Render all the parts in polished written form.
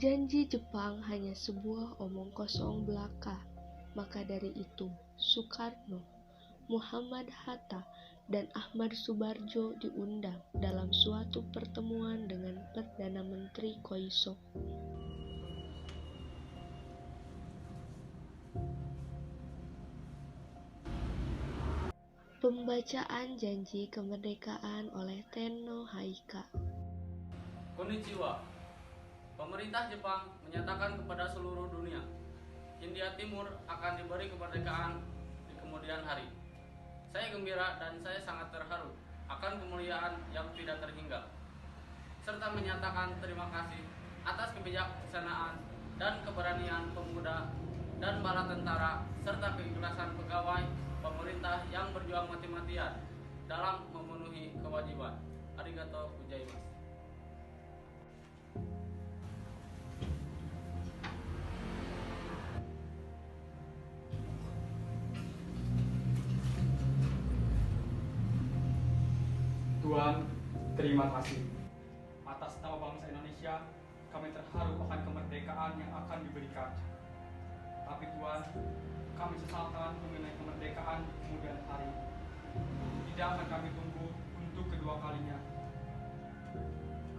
Janji Jepang hanya sebuah omong kosong belaka. Maka dari itu, Soekarno, Muhammad Hatta, dan Ahmad Subarjo diundang dalam suatu pertemuan dengan Perdana Menteri Koiso. Pembacaan janji kemerdekaan oleh Tenno Haika. Konnichiwa. Pemerintah Jepang menyatakan kepada seluruh dunia, Hindia Timur akan diberi kemerdekaan di kemudian hari. Saya gembira dan saya sangat terharu akan kemuliaan yang tidak terhingga, serta menyatakan terima kasih atas kebijaksanaan dan keberanian pemuda dan bala tentara serta keikhlasan pegawai pemerintah yang berjuang mati-matian dalam memenuhi kewajiban. Arigatou gozaimasu. Tuan, terima kasih. Atas nama bangsa Indonesia, kami terharu akan kemerdekaan yang akan diberikan. Tapi Tuan, kami sesalkan mengenai kemerdekaan di kemudian hari. Tidak akan kami tunggu untuk kedua kalinya.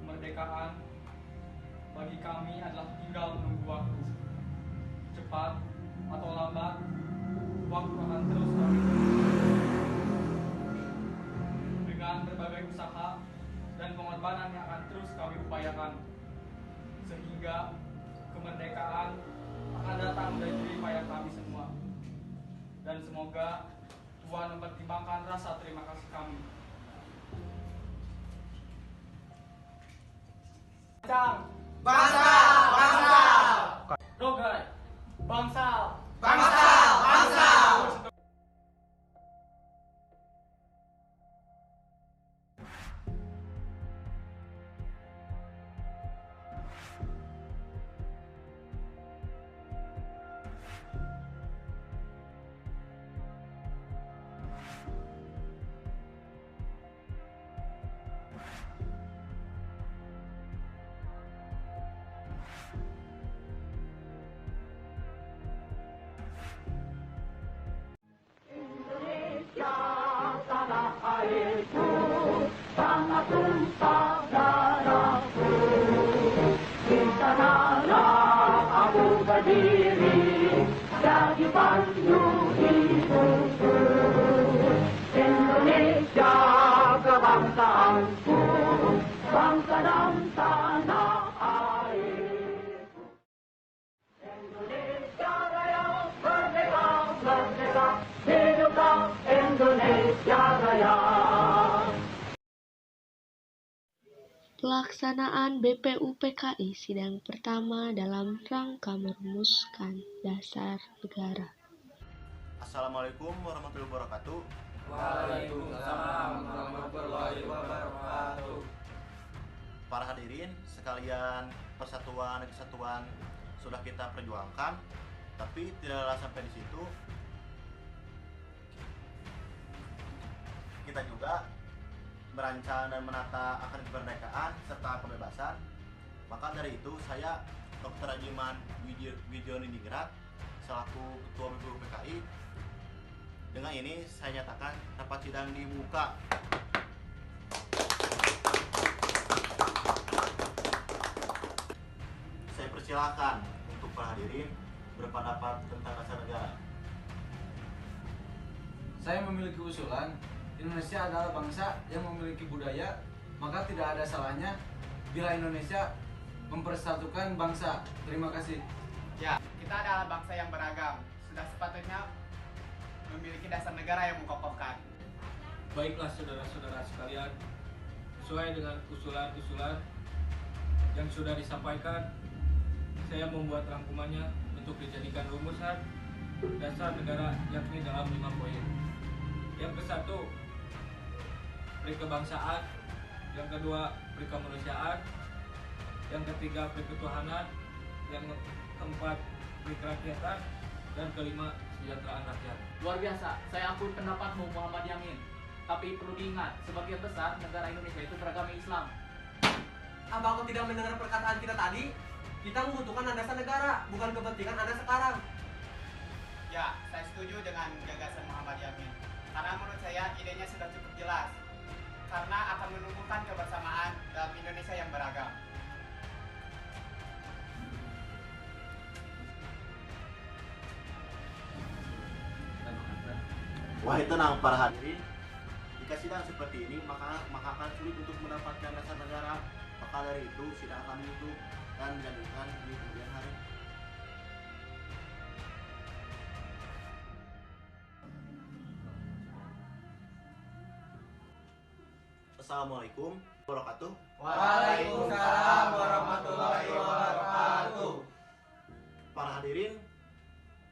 Kemerdekaan bagi kami adalah tinggal menunggu waktu. Cepat atau lambat, waktu akan terus kami tunggu. Dengan berbagai usaha dan pengorbanan yang akan terus kami upayakan, sehingga kemerdekaan akan datang dari jerih payah kami semua. Dan semoga Tuhan mempertimbangkan rasa terima kasih kami. Bangsa, Rogai, bangsal, bangsa. Indonesia kebangsaanku, bangsa dan tanah air. Indonesia Raya merdeka, merdeka, hiduplah Indonesia Raya. Pelaksanaan BPUPKI sidang pertama dalam rangka merumuskan dasar negara. Assalamualaikum warahmatullahi wabarakatuh. Waalaikumsalam warahmatullahi wabarakatuh. Para hadirin sekalian, persatuan dan kesatuan sudah kita perjuangkan, tapi tidaklah sampai di situ. Kita juga merancang dan menata akan kemerdekaan serta kebebasan. Maka dari itu saya Dr. Ajiman Widjoningrat selaku Ketua BPUPKI, dengan ini saya nyatakan rapat sidang dibuka. Saya persilakan untuk para hadirin berpendapat tentang dasar negara. Saya memiliki usulan, Indonesia adalah bangsa yang memiliki budaya, maka tidak ada salahnya bila Indonesia mempersatukan bangsa. Terima kasih. Ya, kita adalah bangsa yang beragam. Sudah sepatutnya memiliki dasar negara yang mengokohkan. Baiklah saudara-saudara sekalian, sesuai dengan usulan-usulan yang sudah disampaikan, saya membuat rangkumannya untuk dijadikan rumusan dasar negara, yakni dalam 5 poin. Yang ke-1, perikebangsaan. Yang kedua, perikemanusiaan. Yang ketiga, periketuhanan. Yang keempat, perikerakyatan. Dan kelima, kesejahteraan rakyat. Luar biasa, saya akui pendapatmu Muhammad Yamin. Tapi perlu diingat, sebagian besar negara Indonesia itu beragama Islam. Apa aku tidak mendengar perkataan kita tadi? Kita membutuhkan landasan negara, bukan kepentingan Anda sekarang. Ya, saya setuju dengan gagasan Muhammad Yamin. Karena menurut saya idenya sudah cukup jelas. Karena akan menumbuhkan kebersamaan dalam Indonesia yang beragam. Wahai tenang para hadirin, jika sidang seperti ini maka akan sulit untuk mendapatkan dasar negara. Maka dari itu sidang akan ditutup dan dilanjutkan di kemudian hari. Assalamualaikum warahmatullahi wabarakatuh. Waalaikumsalam warahmatullahi wabarakatuh. Para hadirin,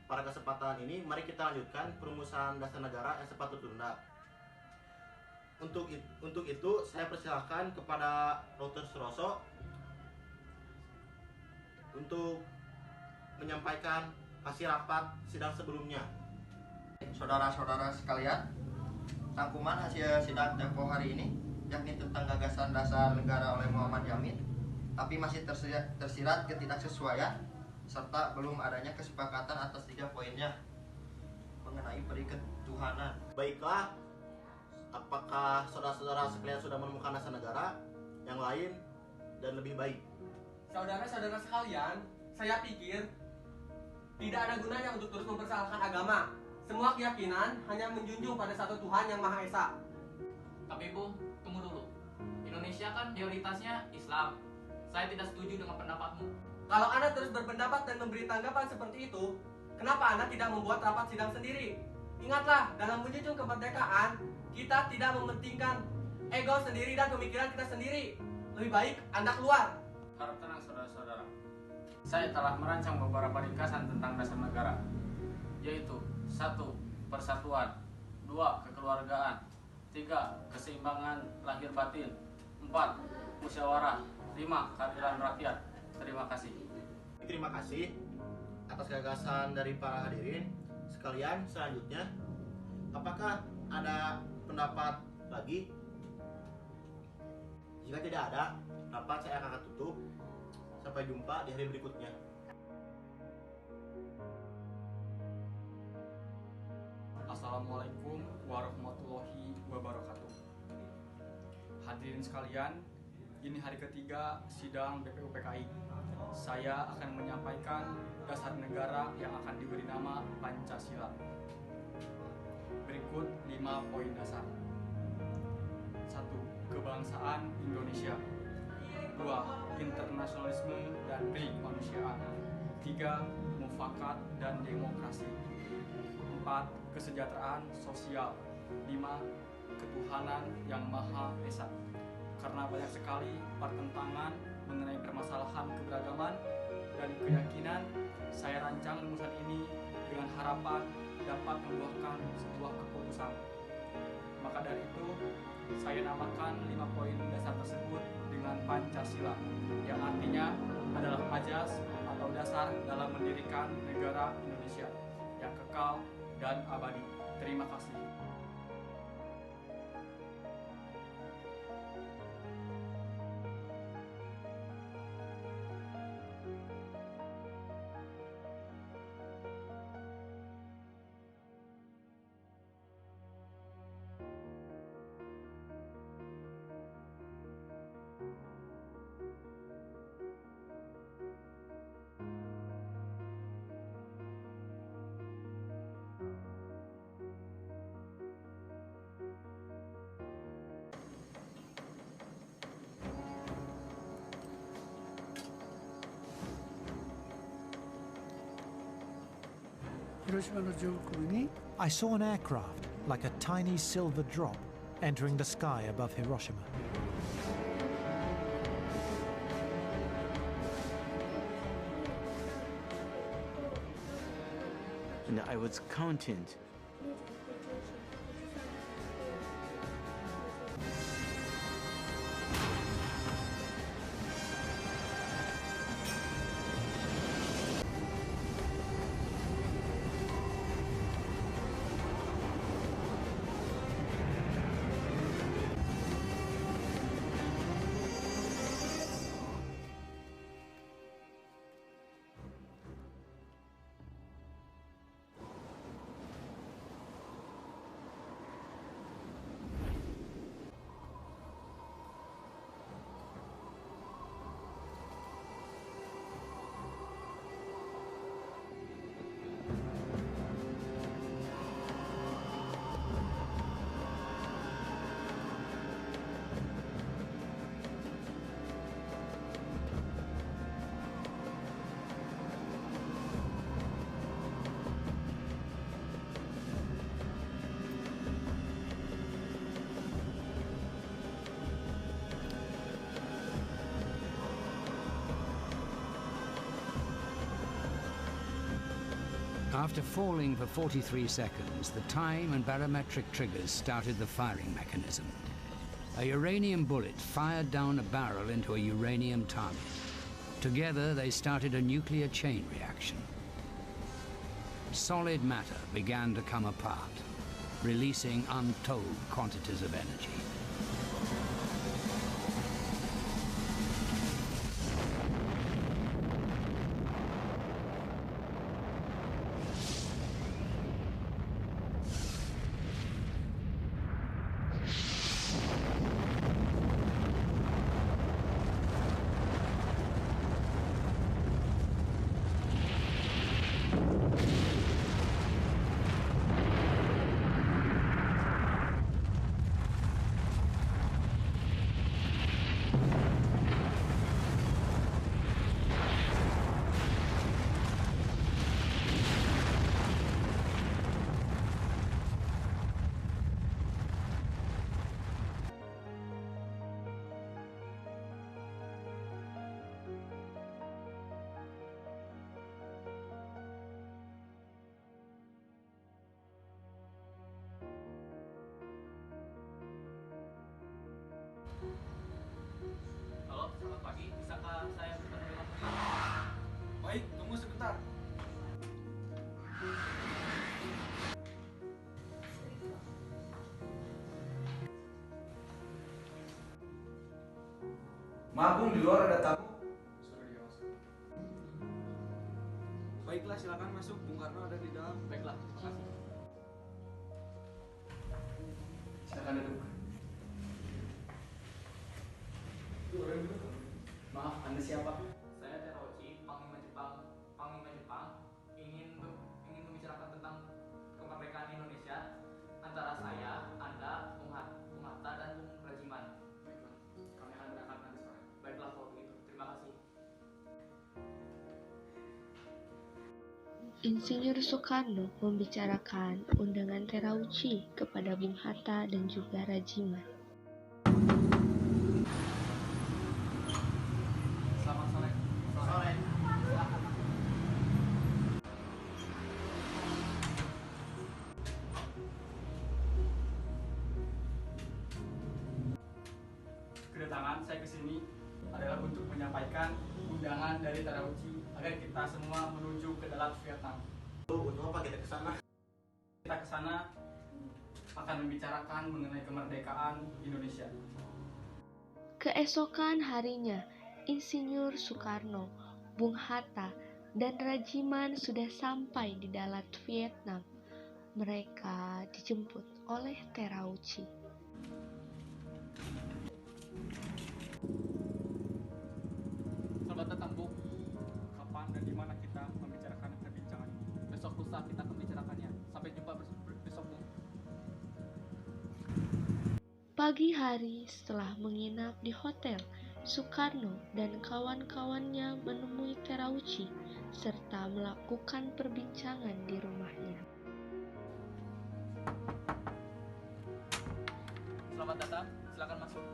pada kesempatan ini mari kita lanjutkan perumusan dasar negara yang sempat tertunda. Untuk itu saya persilahkan kepada Dr. Suroso untuk menyampaikan hasil rapat sidang sebelumnya. Saudara-saudara sekalian, rangkuman hasil sidang tempo hari ini yakni tentang gagasan dasar negara oleh Muhammad Yamin, tapi masih tersirat ketidaksesuaian serta belum adanya kesepakatan atas 3 poinnya mengenai peri ketuhanan. Baiklah, apakah saudara-saudara sekalian sudah menemukan dasar negara yang lain dan lebih baik? Saudara-saudara sekalian, saya pikir tidak ada gunanya untuk terus mempersalahkan agama. Semua keyakinan hanya menjunjung pada satu Tuhan yang Maha Esa. Tapi Bu, tunggu dulu. Indonesia kan mayoritasnya Islam. Saya tidak setuju dengan pendapatmu. Kalau Anda terus berpendapat dan memberi tanggapan seperti itu, kenapa Anda tidak membuat rapat sidang sendiri? Ingatlah, dalam menjunjung kemerdekaan, kita tidak mementingkan ego sendiri dan pemikiran kita sendiri. Lebih baik Anda keluar. Harap tenang saudara-saudara. Saya telah merancang beberapa ringkasan tentang dasar negara, yaitu 1. Persatuan, 2. Kekeluargaan, 3. Keseimbangan lahir batin, 4. Musyawarah, 5. Keadilan rakyat. Terima kasih. Terima kasih atas gagasan dari para hadirin sekalian. Selanjutnya, apakah ada pendapat lagi? Jika tidak ada, rapat saya akan tutup. Sampai jumpa di hari berikutnya. Assalamualaikum warahmatullahi wabarakatuh. Hadirin sekalian, ini hari ketiga sidang BPUPKI. Saya akan menyampaikan dasar negara yang akan diberi nama Pancasila. Berikut 5 poin dasar. 1. Kebangsaan Indonesia. 2. Internasionalisme dan kemanusiaan. 3. Mufakat dan demokrasi. 4. Kesejahteraan sosial. 5. Ketuhanan yang Maha Esa. Karena banyak sekali pertentangan mengenai permasalahan keberagaman dan keyakinan, saya rancang rumusan ini dengan harapan dapat membuahkan sebuah keputusan. Maka dari itu, saya namakan 5 poin dasar tersebut dengan Pancasila, yang artinya adalah ajas atau dasar dalam mendirikan negara Indonesia yang kekal dan abadi. Terima kasih. I saw an aircraft, like a tiny silver drop, entering the sky above Hiroshima. And I was content. After falling for 43 seconds, the time and barometric triggers started the firing mechanism. A uranium bullet fired down a barrel into a uranium target. Together, they started a nuclear chain reaction. Solid matter began to come apart, releasing untold quantities of energy. Halo, selamat pagi. Bisakah saya bertemu dengan Putri? Baik, tunggu sebentar. Maaf Bung, di luar ada tamu. Baiklah, silakan masuk. Bung Karno ada di dalam. Baiklah, terima kasih. Silakan duduk. Maaf, Anda siapa? Saya Terauchi, Panglima Jepang. Ingin membicarakan tentang kemerdekaan Indonesia antara saya, Anda, Bung Hatta, dan Bung Rajiman. Baiklah, kami akan berangkat nanti sore. Baiklah kalau begitu, terima kasih. Insinyur Soekarno membicarakan undangan Terauchi kepada Bung Hatta dan juga Rajiman. Selamat sore. Sore. Kedatangan saya ke sini adalah untuk menyampaikan undangan dari Terauchi agar kita semua menuju ke dalam Vietnam. Untuk apa kita ke sana? Kita ke sana akan membicarakan mengenai kemerdekaan Indonesia. Keesokan harinya, Insinyur Soekarno, Bung Hatta, dan Rajiman sudah sampai di Dalat, Vietnam. Mereka dijemput oleh Terauchi. Selamat datang, Bung. Kapan dan di mana kita membicarakan perbincangan ini? Besok lusa kita akan membicarakannya. Sampai jumpa besok, Bung. Pagi hari setelah menginap di hotel, Soekarno dan kawan-kawannya menemui Terauchi serta melakukan perbincangan di rumahnya. Selamat datang, silakan masuk.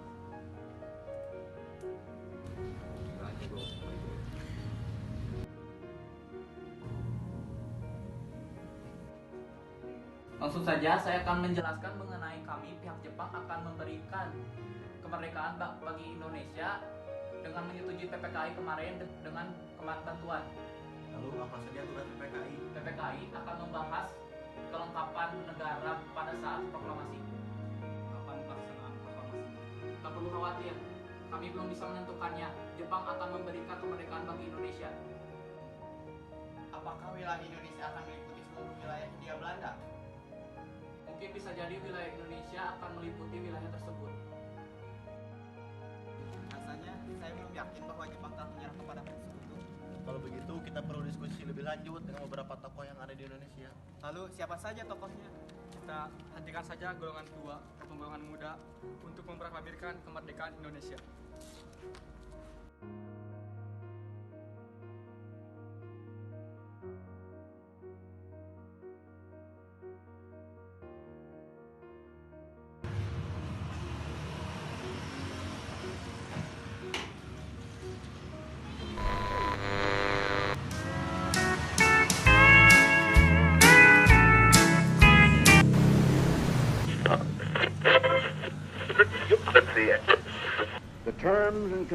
Langsung saja saya akan menjelaskan mengenai kami pihak Jepang akan memberikan kemerdekaan bagi Indonesia dengan menyetujui PPKI kemarin dengan bantuan. Lalu apa saja tugas PPKI? PPKI akan membahas kelengkapan negara pada saat proklamasi. Kapan pelaksanaan proklamasi? Tak perlu khawatir, kami belum bisa menentukannya. Jepang akan memberikan kemerdekaan bagi Indonesia. Apakah wilayah Indonesia akan meliputi seluruh wilayah Hindia Belanda? Mungkin bisa jadi wilayah Indonesia akan meliputi wilayah tersebut. Rasanya saya belum yakin bahwa Jepang telah menyerah kepada Sekutu. Kalau begitu kita perlu diskusi lebih lanjut dengan beberapa tokoh yang ada di Indonesia. Lalu siapa saja tokohnya? Kita hentikan saja golongan tua atau golongan muda untuk memproklamirkan kemerdekaan Indonesia.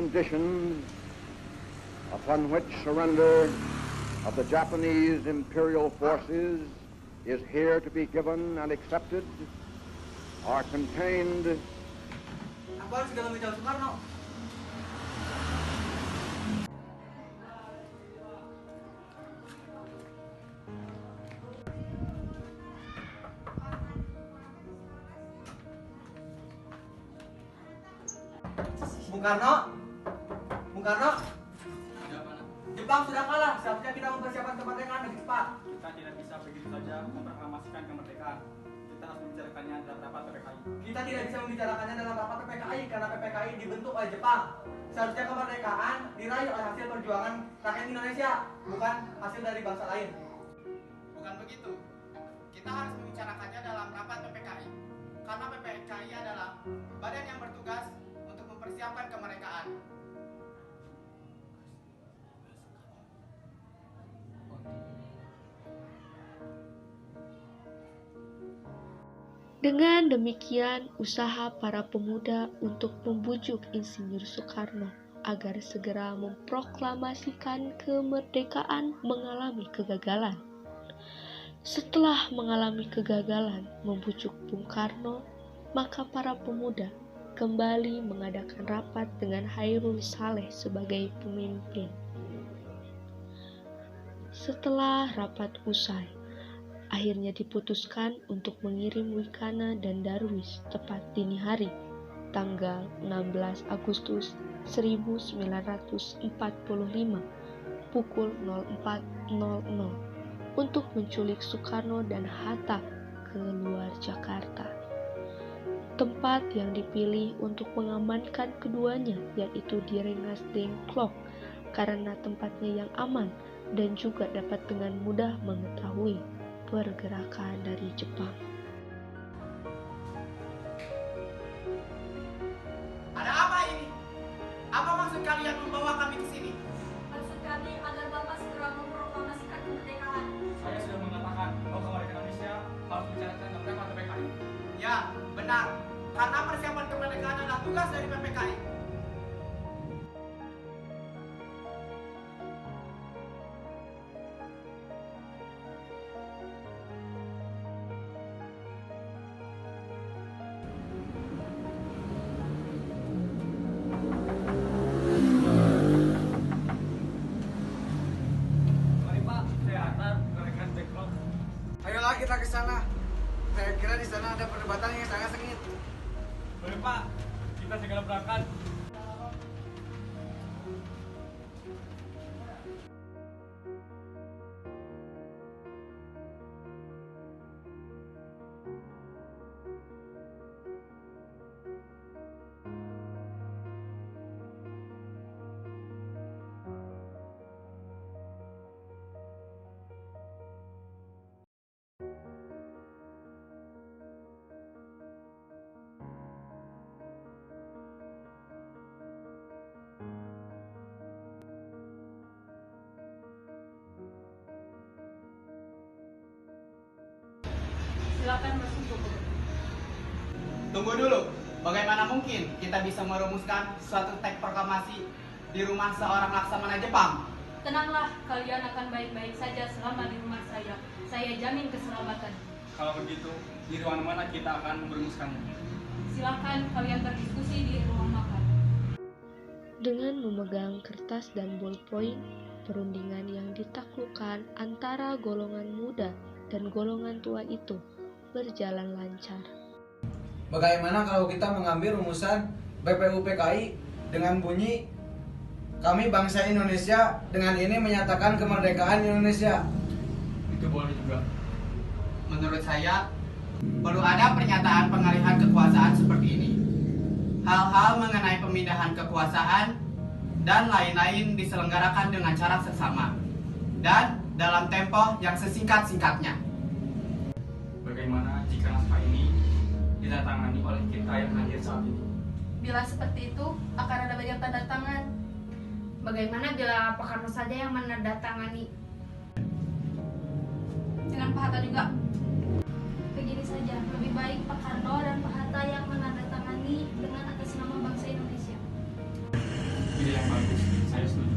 conditions upon which surrender of the Japanese imperial forces is here to be given and accepted are contained. Aku harus segera memberitahu Soekarno. Bung Karno, Jepang sudah kalah. Seharusnya kita mempersiapkan kemerdekaan lebih cepat. Kita tidak bisa begitu saja memproklamasikan kemerdekaan. Kita harus membicarakannya dalam rapat PPKI. Kita tidak bisa membicarakannya dalam rapat PPKI karena PPKI dibentuk oleh Jepang. Seharusnya kemerdekaan diraih oleh hasil perjuangan rakyat Indonesia, bukan hasil dari bangsa lain. Bukan begitu. Kita harus membicarakannya dalam rapat PPKI. Karena PPKI adalah badan yang bertugas untuk mempersiapkan kemerdekaan. Dengan demikian, usaha para pemuda untuk membujuk Insinyur Soekarno agar segera memproklamasikan kemerdekaan mengalami kegagalan. Setelah mengalami kegagalan membujuk Bung Karno, maka para pemuda kembali mengadakan rapat dengan Hairul Saleh sebagai pemimpin. Setelah rapat usai, akhirnya diputuskan untuk mengirim Wikana dan Darwis tepat dini hari, tanggal 16 Agustus 1945, pukul 04.00, untuk menculik Soekarno dan Hatta ke luar Jakarta. Tempat yang dipilih untuk mengamankan keduanya yaitu di Rengas Dengklok, karena tempatnya yang aman dan juga dapat dengan mudah mengetahui pergerakan dari Jepang. Ada apa ini? Apa maksud kalian membawa kami ke sini? Maksud kami agar Bapak segera memproklamasikan kemerdekaan. Saya sudah mengatakan bahwa kemerdekaan Indonesia harus dibicarakan dalam rapat PPKI. Ya, benar. Karena persiapan kemerdekaan adalah tugas dari PPKI. Ayolah kita ke sana. Saya kira di sana ada perdebatan yang sangat sengit. Boleh Pak, kita segera berangkat. Silakan masuk. Tunggu dulu. Bagaimana mungkin kita bisa merumuskan suatu teks proklamasi di rumah seorang laksamana Jepang? Tenanglah, kalian akan baik-baik saja selama di rumah saya. Saya jamin keselamatan. Kalau begitu, di ruangan mana kita akan merumuskannya? Silakan kalian berdiskusi di ruang makan. Dengan memegang kertas dan ballpoint, perundingan yang ditaklukkan antara golongan muda dan golongan tua itu berjalan lancar. Bagaimana kalau kita mengambil rumusan BPUPKI dengan bunyi kami bangsa Indonesia dengan ini menyatakan kemerdekaan Indonesia? Itu boleh juga. Menurut saya, perlu ada pernyataan pengalihan kekuasaan seperti ini. Hal-hal mengenai pemindahan kekuasaan dan lain-lain diselenggarakan dengan cara seksama dan dalam tempo yang sesingkat-singkatnya. Bagaimana jika naskah ini ditandatangani oleh kita yang hadir saat ini? Bila seperti itu, akan ada banyak tanda tangan. Bagaimana bila Pak Karno saja yang menandatangani? Dengan Pak Hatta juga. Begini saja, lebih baik Pak Karno dan Pak Hatta yang menandatangani dengan atas nama bangsa Indonesia. ide yang bagus. Saya setuju.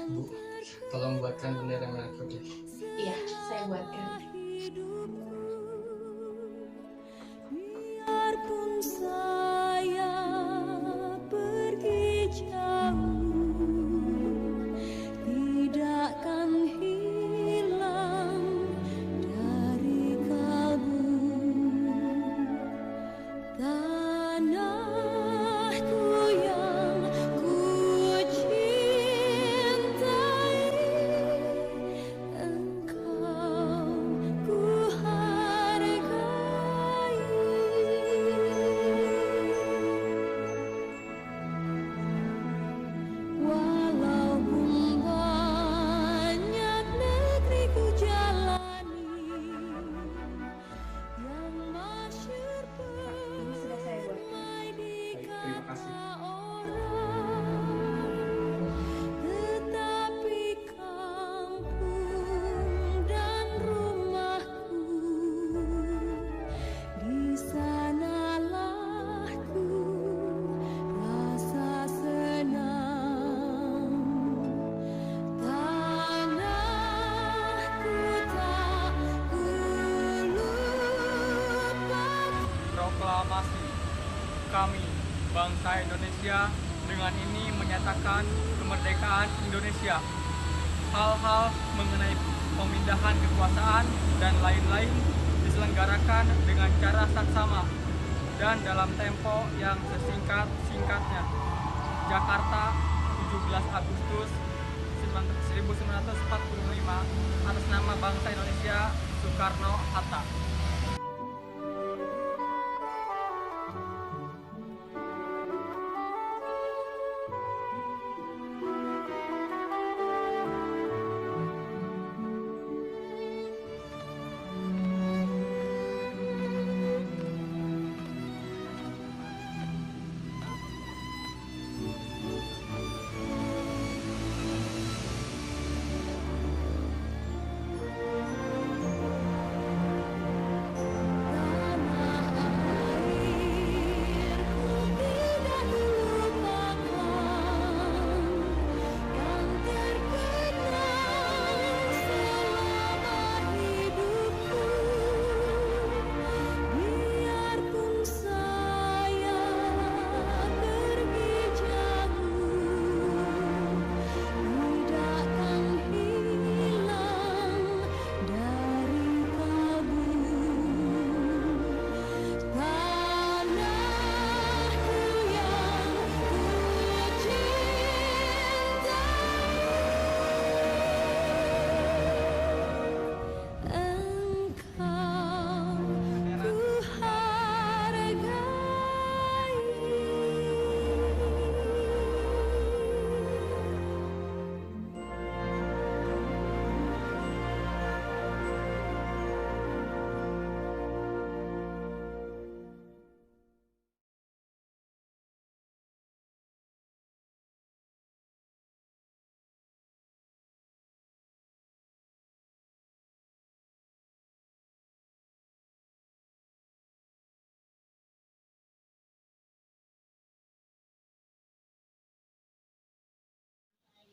Bu, tolong buatkan bendera merah putih. Iya, saya buatkan. Biarpun saya pergi jauh, tidakkan hilang dari kalbu. Tanahku yang ku cintai, engkau ku hargai. Walaupun banyak negeri ku jalani, yang masyhur permai di kata orang, tetapi kampung dan rumahku, di sanalah ku rasa senang. Tanahku tak ku lupakan. Proklamasi. Kami, bangsa Indonesia, dengan ini menyatakan kemerdekaan Indonesia. Hal-hal mengenai pemindahan kekuasaan dan lain-lain diselenggarakan dengan cara saksama dan dalam tempo yang sesingkat-singkatnya. Jakarta, 17 Agustus 1945, atas nama bangsa Indonesia, Soekarno-Hatta.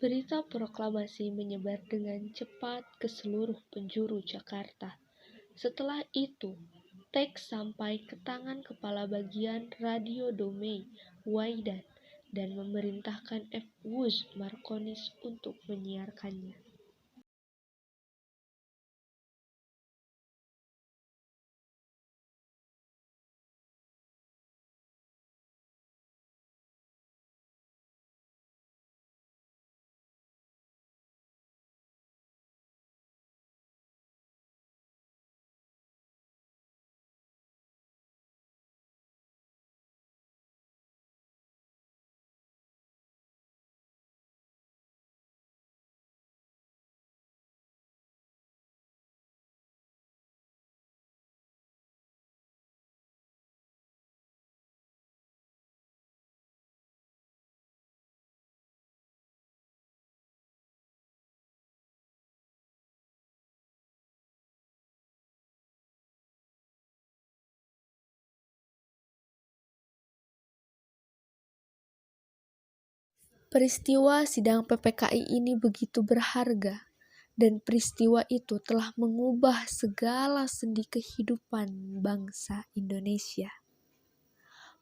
Berita proklamasi menyebar dengan cepat ke seluruh penjuru Jakarta. Setelah itu, teks sampai ke tangan Kepala Bagian Radio Domei, Waidan, dan memerintahkan F. Wuz Markonis untuk menyiarkannya. Peristiwa sidang PPKI ini begitu berharga, dan peristiwa itu telah mengubah segala sendi kehidupan bangsa Indonesia.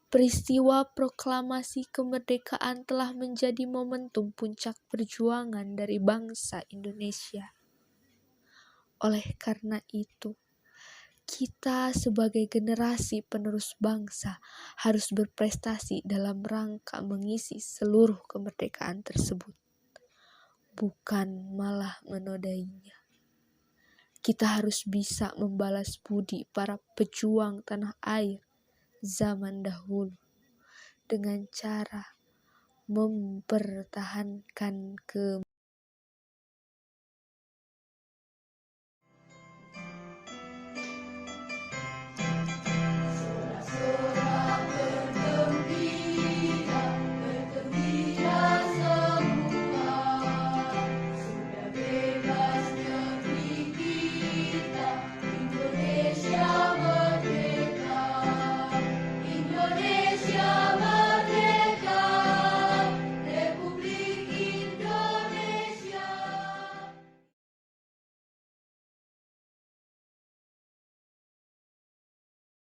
Peristiwa proklamasi kemerdekaan telah menjadi momentum puncak perjuangan dari bangsa Indonesia. Oleh karena itu, kita sebagai generasi penerus bangsa harus berprestasi dalam rangka mengisi seluruh kemerdekaan tersebut, bukan malah menodainya. Kita harus bisa membalas budi para pejuang tanah air zaman dahulu dengan cara mempertahankan